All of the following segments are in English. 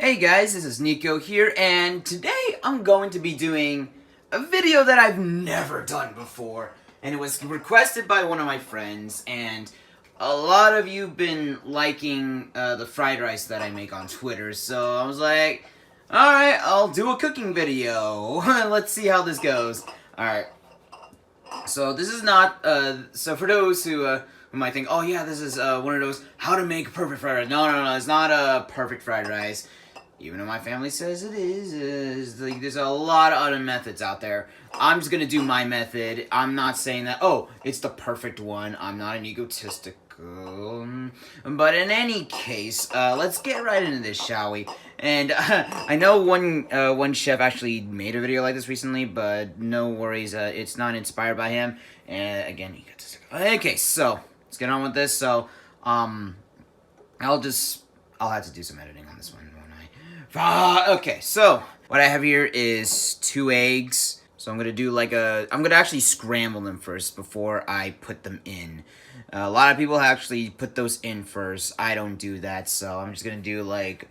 Hey guys, this is Nico here, and today I'm going to be doing a video that I've never done before, and it was requested by one of my friends, and a lot of you've been liking the fried rice that I make on Twitter, so I was like, alright, I'll do a cooking video. Let's see how this goes. Alright, so this is not, so for those who might think, oh yeah, this is one of those how to make perfect fried rice. No, it's not a perfect fried rice. Even though my family says it is like, there's a lot of other methods out there. I'm just gonna do my method. I'm not saying that, oh, it's the perfect one. I'm not an egotistical. But in any case, let's get right into this, shall we? And I know one chef actually made a video like this recently, but no worries, it's not inspired by him. And again, egotistical. Okay, so let's get on with this. So, I'll have to do some editing on this one. Okay, so what I have here is 2 eggs. So I'm gonna actually scramble them first before I put them in. A lot of people actually put those in first. I don't do that, so I'm just gonna do like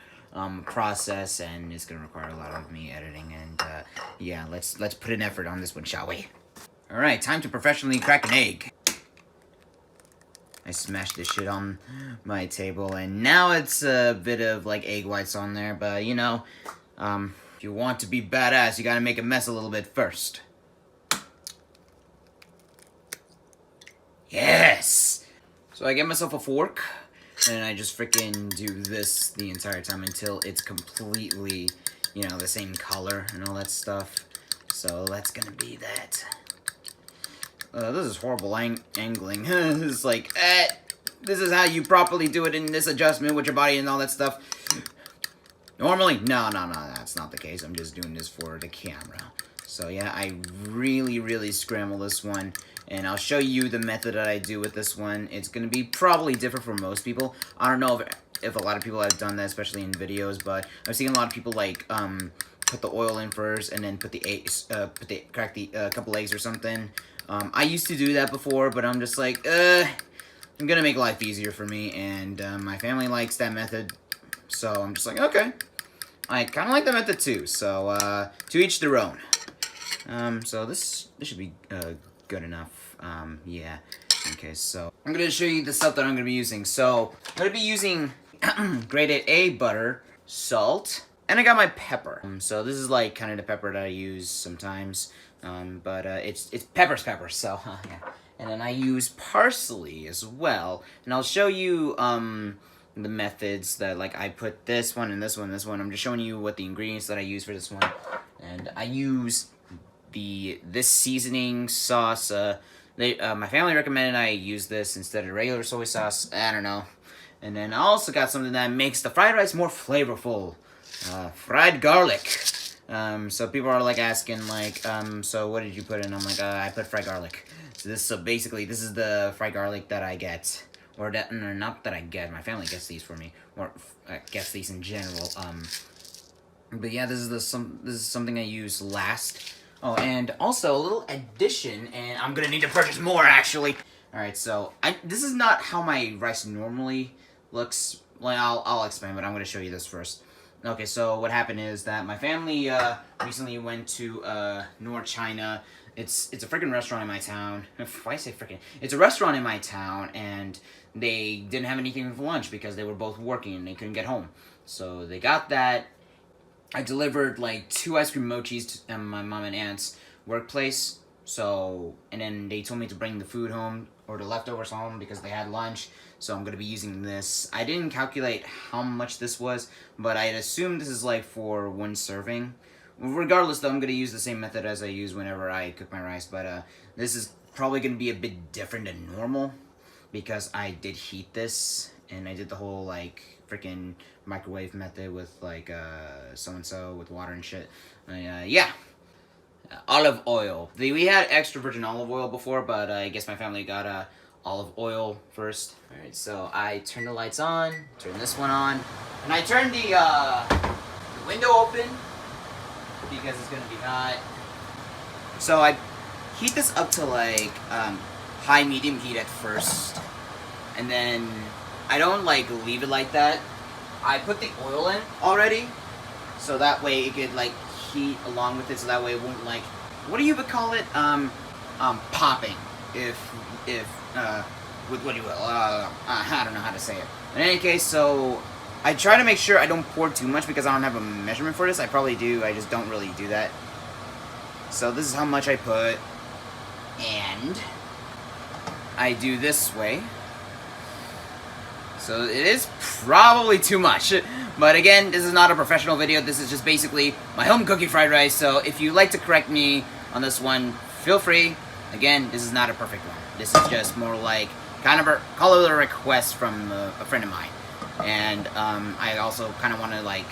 process, and it's gonna require a lot of me editing. And yeah, let's put an effort on this one, shall we? All right, time to professionally crack an egg. I smashed this shit on my table, and now it's a bit of, like, egg whites on there, but, you know, if you want to be badass, you gotta make a mess a little bit first. Yes! So I get myself a fork, and I just freaking do this the entire time until it's completely, you know, the same color and all that stuff. So that's gonna be that. This is horrible angling. It's like, this is how you properly do it in this adjustment with your body and all that stuff. Normally, no, that's not the case. I'm just doing this for the camera. So yeah, I really scramble this one, and I'll show you the method that I do with this one. It's gonna be probably different for most people. I don't know if a lot of people have done that, especially in videos, but I've seen a lot of people like put the oil in first and then put the eggs, crack the couple eggs or something. I used to do that before, but I'm just like, I'm gonna make life easier for me, and my family likes that method, so I'm just like, okay. I kind of like that method too, so to each their own. So this should be good enough. Yeah. Okay, so I'm gonna show you the stuff that I'm gonna be using. So I'm gonna be using grated A butter, salt, and I got my pepper. So this is like kind of the pepper that I use sometimes. But it's pepper, so yeah. And then I use parsley as well, and I'll show you the methods that, like, I put this one and this one and this one. I'm just showing you what the ingredients that I use for this one. And I use this seasoning sauce. My family recommended I use this instead of regular soy sauce. I don't know. And then I also got something that makes the fried rice more flavorful. Fried garlic. So people are like asking, like, so what did you put in? I'm like, I put fried garlic. So basically this is the fried garlic that I get, or not that I get. My family gets these for me, or gets these in general. But yeah, this is something I use last. Oh, and also a little addition, and I'm gonna need to purchase more actually. All right, so this is not how my rice normally looks. Well, I'll explain, but I'm gonna show you this first. Okay, so what happened is that my family recently went to North China. It's a freaking restaurant in my town. Why I say freaking? It's a restaurant in my town, and they didn't have anything for lunch because they were both working and they couldn't get home. So they got that. I delivered like 2 ice cream mochis to my mom and aunt's workplace. So, and then they told me to bring the food home, or the leftovers home, because they had lunch. So I'm going to be using this. I didn't calculate how much this was, but I'd assume this is like for 1 serving. Regardless, though, I'm going to use the same method as I use whenever I cook my rice, but this is probably going to be a bit different than normal, because I did heat this, and I did the whole, like, freaking microwave method with, like, so-and-so with water and shit. Yeah. Olive oil. We had extra virgin olive oil before, but I guess my family got olive oil first. Alright, so I turn the lights on, turn this one on, and I turn the window open because it's gonna be hot. So I heat this up to like high medium heat at first, and then I don't like leave it like that. I put the oil in already, so that way it could like heat along with it, so that way it won't like, what do you would call it? Popping. If with what do you will? I don't know how to say it. In any case, so I try to make sure I don't pour too much because I don't have a measurement for this. I probably do. I just don't really do that. So this is how much I put, and I do this way. So it is probably too much. But again, this is not a professional video. This is just basically my home cooking fried rice. So if you like to correct me on this one, feel free. Again, this is not a perfect one. This is just more like kind of call it a request from a friend of mine. And I also kind of want to like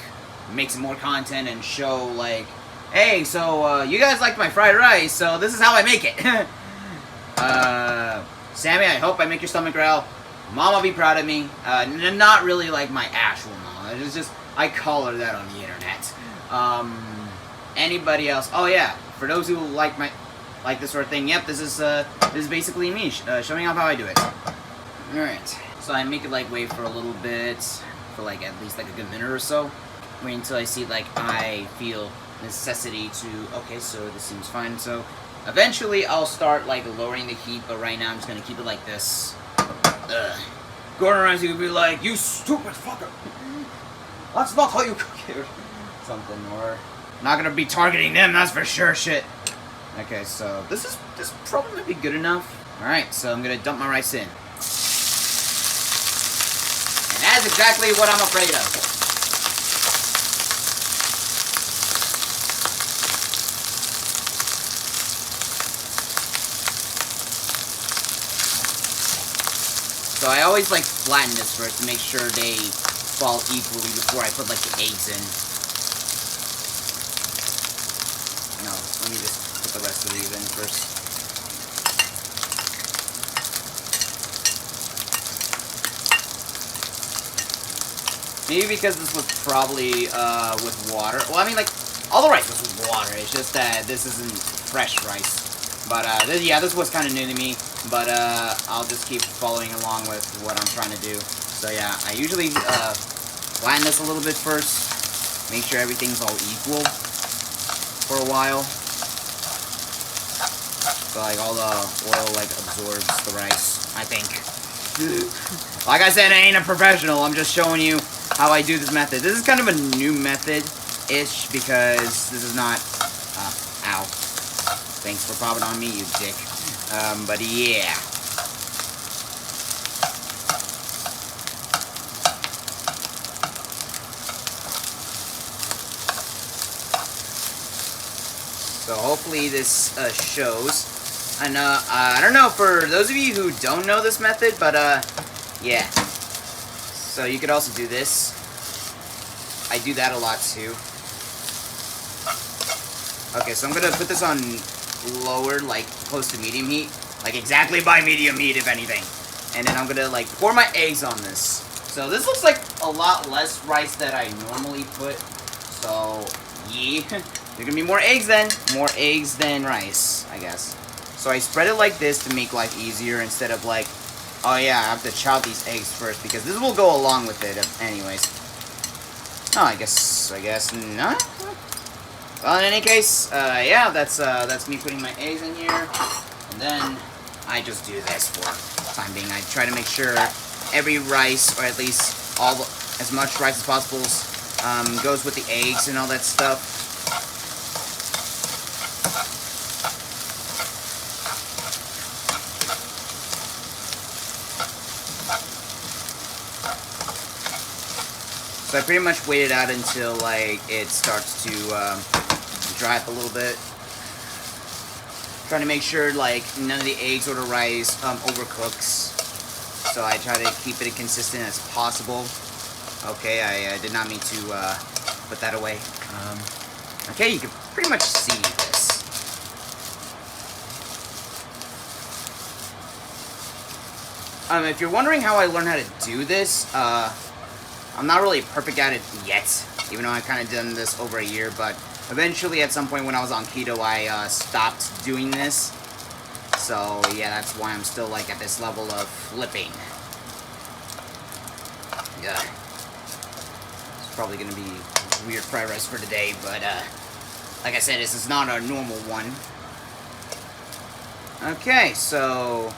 make some more content and show like, hey, so you guys liked my fried rice, so this is how I make it. Sammy, I hope I make your stomach growl. Mom will be proud of me. Not really like my actual mom. It's just I call her that on the internet. Anybody else? Oh yeah, for those who like this sort of thing. Yep, this is basically me showing off how I do it. All right. So I make it like wait for a little bit, for like at least like a good minute or so. Wait until I see like I feel necessity to, okay, so this seems fine. So eventually I'll start like lowering the heat, but right now I'm just gonna keep it like this. Gordon Ramsay would be like, you stupid fucker. That's not how you cook it. Something, or not gonna be targeting them, that's for sure shit. Okay, so this probably might be good enough. Alright, so I'm gonna dump my rice in. And that's exactly what I'm afraid of. So I always like flatten this first to make sure they fall equally before I put like the eggs in. No, let me just put the rest of these in first. Maybe because this was probably with water. Well, I mean, like, all the rice was with water. It's just that this isn't fresh rice. But, yeah, this was kind of new to me. But, I'll just keep following along with what I'm trying to do. So, yeah, I usually flatten this a little bit first. Make sure everything's all equal for a while. So, like, all the oil, like, absorbs the rice, I think. Like I said, I ain't a professional. I'm just showing you how I do this method. This is kind of a new method-ish because this is not... ow. Thanks for popping on me, you dick. But yeah. So hopefully this shows. And I don't know, for those of you who don't know this method, but yeah. So you could also do this. I do that a lot too. Okay, so I'm gonna put this on lower, like close to medium heat, like exactly by medium heat, if anything. And then I'm gonna like pour my eggs on this. So this looks like a lot less rice that I normally put. So yeah, there's gonna be more eggs than rice, I guess. So I spread it like this to make life easier instead of like, oh yeah, I have to chop these eggs first because this will go along with it anyways. Oh, I guess not. Well, in any case, yeah, that's me putting my eggs in here, and then I just do this for the time being. I try to make sure every rice, or at least as much rice as possible, goes with the eggs and all that stuff. So I pretty much wait it out until like it starts to dry up a little bit. Trying to make sure like none of the eggs or the rice overcooks. So I try to keep it as consistent as possible. Okay, I did not mean to put that away. Okay, you can pretty much see this. If you're wondering how I learned how to do this, I'm not really perfect at it yet, even though I've kind of done this over a year, but eventually at some point when I was on keto, I stopped doing this. So yeah, that's why I'm still like at this level of flipping. Yeah. It's probably gonna be weird fried rice for today, but like I said, this is not a normal one. Okay, so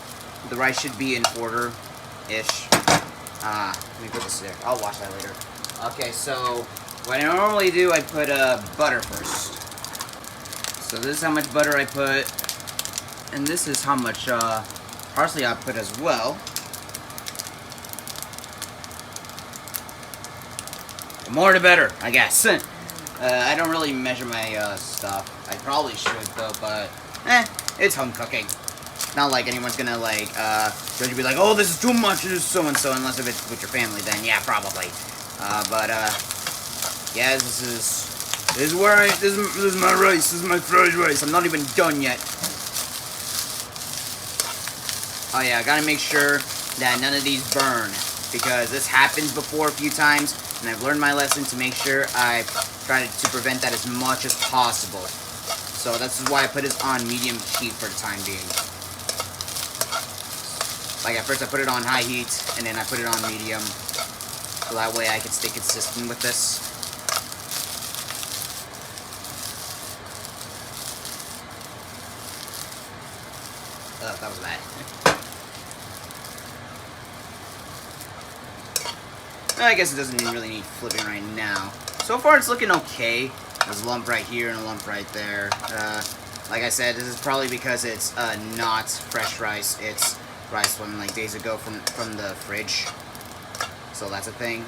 the rice should be in order-ish. Let me put this there. I'll wash that later. Okay, so what I normally do, I put butter first. So this is how much butter I put, and this is how much parsley I put as well. The more the better, I guess. I don't really measure my stuff. I probably should though, but it's home cooking. Not like anyone's gonna like judge you, be like, oh, this is too much, this is so and so. Unless if it's with your family, then yeah, probably. Yeah, this is where this is my rice. This is my fried rice. I'm not even done yet. Oh yeah, I gotta make sure that none of these burn, because this happens before a few times, and I've learned my lesson to make sure I try to prevent that as much as possible. So this is why I put it on medium heat for the time being. Like at first I put it on high heat, and then I put it on medium, so that way I can stay consistent with this. That was bad. I guess it doesn't really need flipping right now. So far it's looking okay. There's a lump right here and a lump right there. Like I said, this is probably because it's not fresh rice. It's rice from like days ago from the fridge. So that's a thing.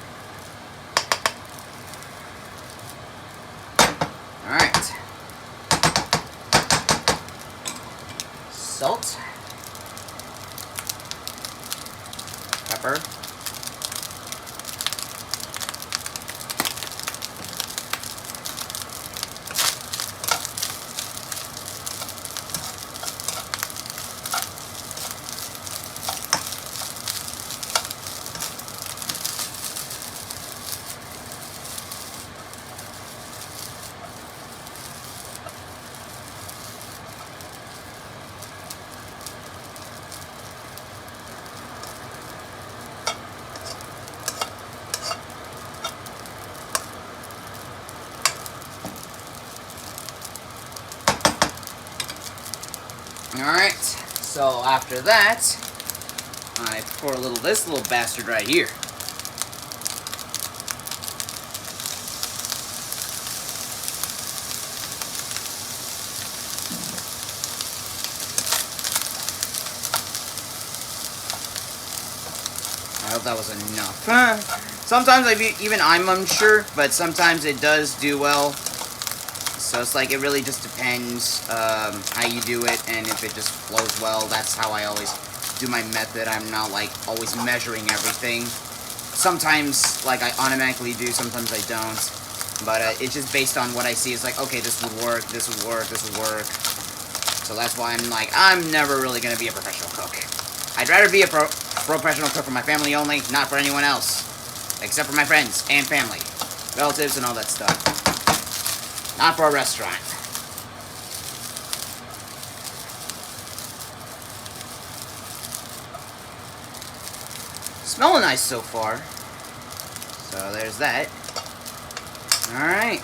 Alright. Salt. Pepper. Alright, so after that, I pour a little this little bastard right here. I hope that was enough. Sometimes I'm unsure, but sometimes it does do well. So it's like, it really just depends how you do it, and if it just flows well. That's how I always do my method. I'm not like always measuring everything. Sometimes like I automatically do, sometimes I don't. But it's just based on what I see. It's like, okay, this would work, this would work, this would work. So that's why I'm like, I'm never really going to be a professional cook. I'd rather be a professional cook for my family only, not for anyone else. Except for my friends and family. Relatives and all that stuff. Not for a restaurant. Smelling nice so far. So there's that. Alright.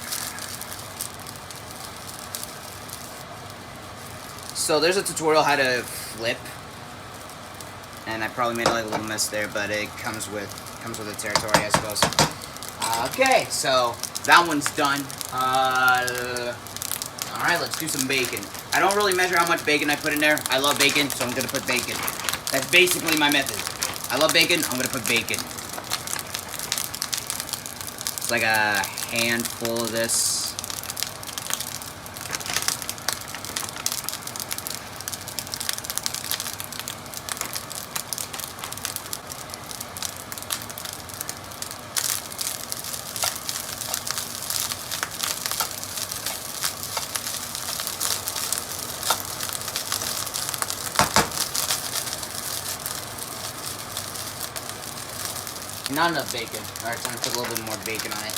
So there's a tutorial how to flip. And I probably made like a little mess there, but it comes with the territory, I suppose. Okay, so that one's done. Alright, let's do some bacon. I don't really measure how much bacon I put in there. I love bacon, so I'm gonna put bacon. That's basically my method. I love bacon, I'm gonna put bacon. It's like a handful of this. Not enough bacon. Alright, so I'm gonna put a little bit more bacon on it.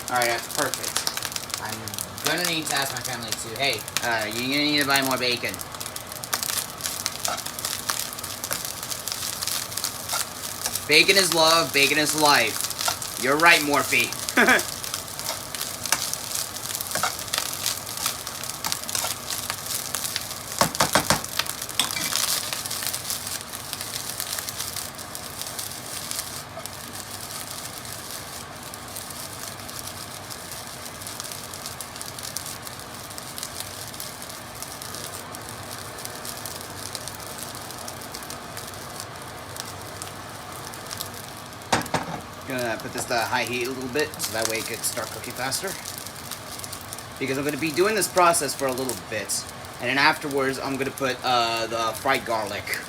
Alright, that's perfect. I'm gonna need to ask my family too. Hey, you're gonna need to buy more bacon. Bacon is love, bacon is life. You're right, Morphe. Gonna put this to high heat a little bit so that way it can start cooking faster. Because I'm gonna be doing this process for a little bit, and then afterwards I'm gonna put the fried garlic.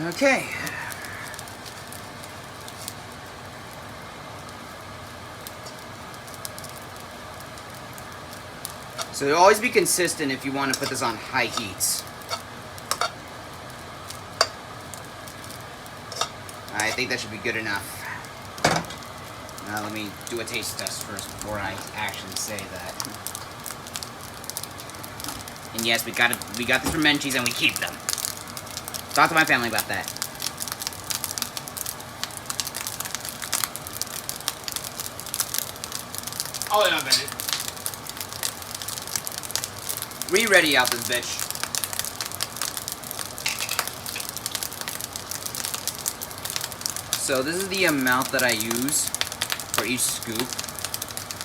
Okay. So always be consistent if you want to put this on high heats. I think that should be good enough. Now let me do a taste test first before I actually say that. And yes, we got this from Menchie's and we keep them. Talk to my family about that. Oh yeah, baby. Re-ready out this bitch. So this is the amount that I use for each scoop.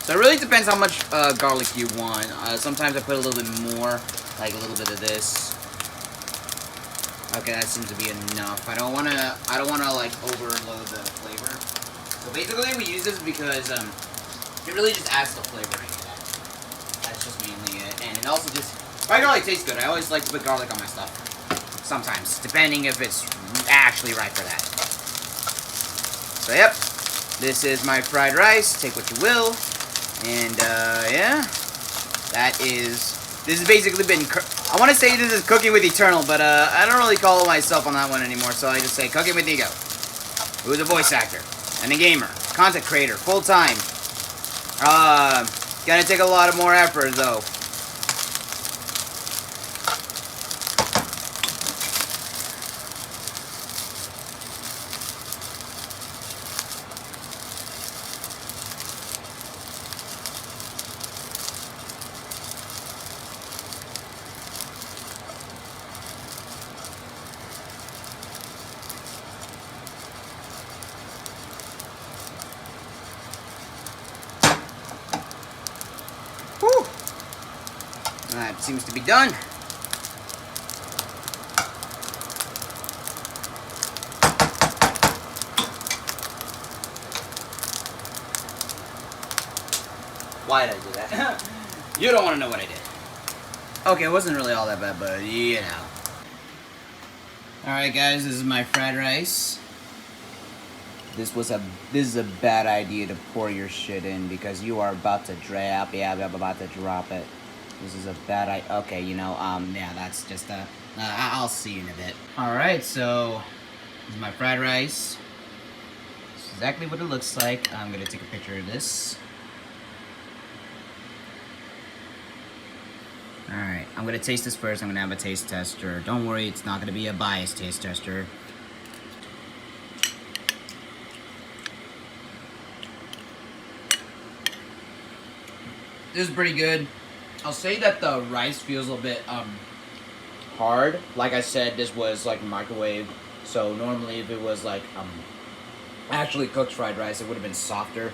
So it really depends how much garlic you want. Sometimes I put a little bit more, like a little bit of this. Okay, that seems to be enough. I don't wanna like overload the flavor. So basically we use this because it really just adds the flavor. That's just mainly it. And it also just, fried garlic tastes good. I always like to put garlic on my stuff. Sometimes, depending if it's actually right for that. So yep, this is my fried rice. Take what you will. And yeah, this has basically been, I want to say this is Cooking with Eternal, but I don't really call myself on that one anymore, so I just say Cooking with Ego, who's a voice actor, and a gamer, content creator, full-time. Gonna take a lot of more effort, though. Whew. That seems to be done. Why did I do that? You don't want to know what I did. Okay, it wasn't really all that bad, but you know. Alright guys, this is my fried rice. This is a bad idea to pour your shit in because you are about to drop. Yeah, I'm about to drop it. This is a bad idea. Okay, you know, yeah, that's just I'll see you in a bit. Alright, so this is my fried rice. This is exactly what it looks like. I'm gonna take a picture of this. Alright, I'm gonna taste this first. I'm gonna have a taste tester. Don't worry, it's not gonna be a biased taste tester. This is pretty good. I'll say that the rice feels a little bit hard. Like I said, this was like microwave. So normally if it was like actually cooked fried rice, it would have been softer.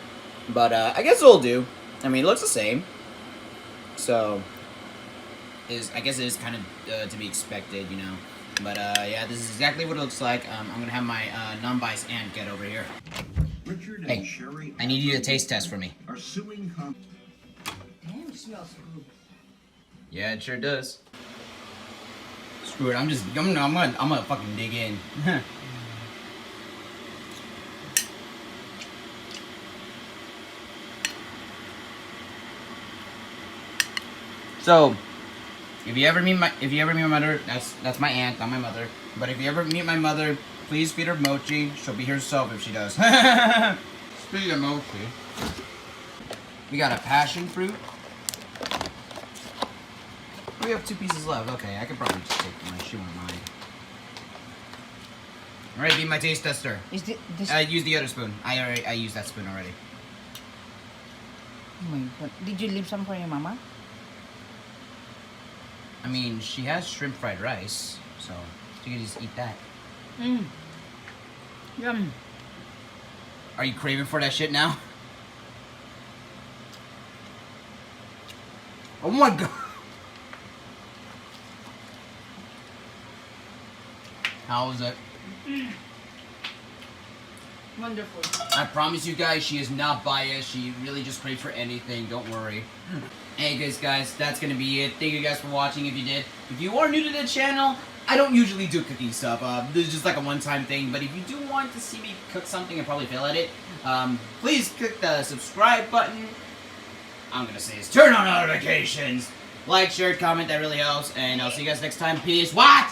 But I guess it'll do. I mean, it looks the same. So I guess it is kind of to be expected, you know. But yeah, this is exactly what it looks like. I'm gonna have my non-biased aunt get over here. Richard and Sherry, I need you to taste test for me. Are suing Damn, it smells good. Yeah, it sure does. Screw it. I'm gonna fucking dig in. So, if you ever meet my mother, that's my aunt, not my mother. But if you ever meet my mother, please feed her mochi. She'll be herself if she does. Speaking of mochi. We got a passion fruit. We have 2 pieces left. Okay, I could probably just take one. She won't mind. Alright, be my taste tester. Is this? Use the other spoon. I used that spoon already. Oh my God. Did you leave some for your mama? I mean, she has shrimp fried rice, so you can just eat that. Mmm. Yum. Are you craving for that shit now? Oh my God. How was it? Wonderful. I promise you guys, she is not biased. She really just craves for anything. Don't worry. Hey guys, that's gonna be it. Thank you guys for watching. If you did, if you are new to the channel, I don't usually do cooking stuff. This is just like a one-time thing. But if you do want to see me cook something and probably fail at it, please click the subscribe button. I'm gonna say is turn on notifications. Like, share, comment. That really helps. And I'll see you guys next time. Peace. What?